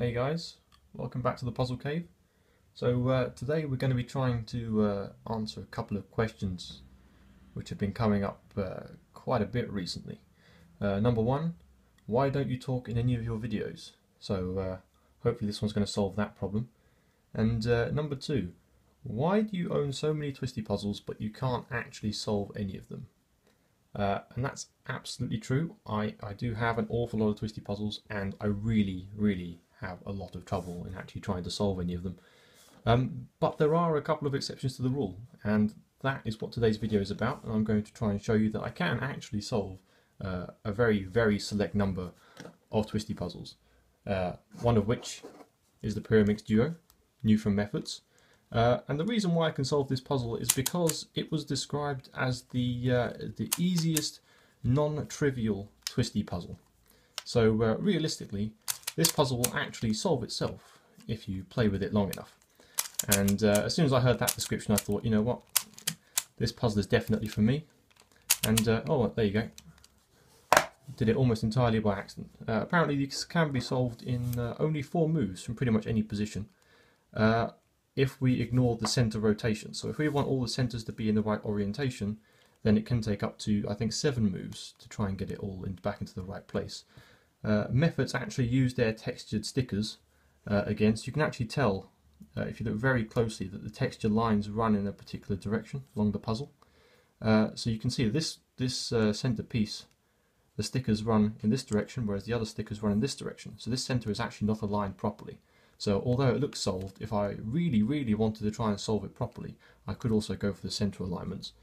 Hey guys, welcome back to the Puzzle Cave. So today we're going to be trying to answer a couple of questions which have been coming up quite a bit recently. Number one, why don't you talk in any of your videos? So hopefully this one's going to solve that problem. And number two, why do you own so many Twisty puzzles but you can't actually solve any of them? And that's absolutely true. I do have an awful lot of Twisty puzzles and I really have a lot of trouble in actually trying to solve any of them. But there are a couple of exceptions to the rule, and that is what today's video is about, and I'm going to try and show you that I can actually solve a very select number of Twisty puzzles. One of which is the Pyraminx duo, new from Methods. And the reason why I can solve this puzzle is because it was described as the easiest non-trivial Twisty puzzle. So realistically, this puzzle will actually solve itself if you play with it long enough. And as soon as I heard that description, I thought, you know what, this puzzle is definitely for me. And oh, there you go. Did it almost entirely by accident. Apparently this can be solved in only 4 moves from pretty much any position. If we ignore the center rotation. So if we want all the centers to be in the right orientation, then it can take up to, I think, 7 moves to try and get it all back into the right place. Methods actually use their textured stickers again, so you can actually tell, if you look very closely, that the texture lines run in a particular direction along the puzzle. So you can see this center piece, the stickers run in this direction, whereas the other stickers run in this direction. So this center is actually not aligned properly. So although it looks solved, if I really wanted to try and solve it properly, I could also go for the center alignments.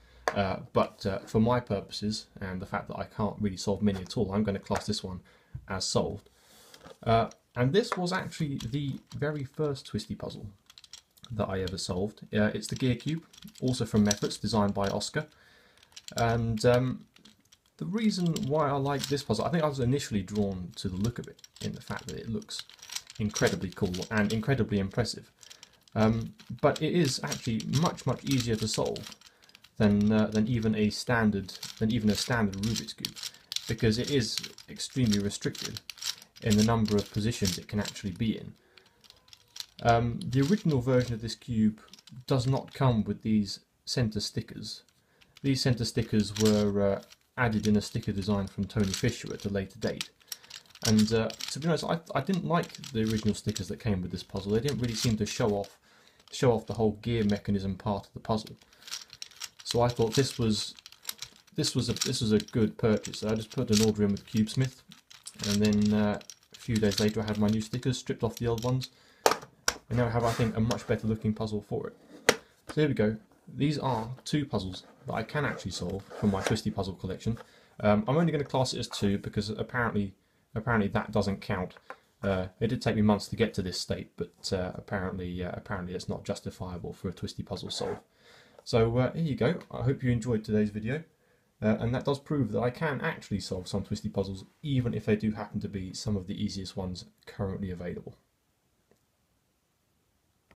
But for my purposes, and the fact that I can't really solve many at all, I'm going to class this one as solved. And this was actually the very first Twisty puzzle that I ever solved. It's the Gear Cube, also from Methods, designed by Oscar. And the reason why I like this puzzle, I think I was initially drawn to the look of it, in the fact that it looks incredibly cool and incredibly impressive. But it is actually much easier to solve than even a standard Rubik's Cube, because it is extremely restricted in the number of positions it can actually be in. The original version of this cube does not come with these center stickers. These center stickers were added in a sticker design from Tony Fisher at a later date. And to be honest, I didn't like the original stickers that came with this puzzle. They didn't really seem to show off the whole gear mechanism part of the puzzle. So I thought this was a good purchase. So I just put an order in with CubeSmith, and then a few days later I had my new stickers, stripped off the old ones, and now I have, I think, a much better looking puzzle for it. So here we go. These are 2 puzzles that I can actually solve from my Twisty puzzle collection. I'm only going to class it as 2 because apparently that doesn't count. It did take me months to get to this state, but apparently it's not justifiable for a Twisty puzzle solve. So here you go. I hope you enjoyed today's video, and that does prove that I can actually solve some Twisty puzzles, even if they do happen to be some of the easiest ones currently available.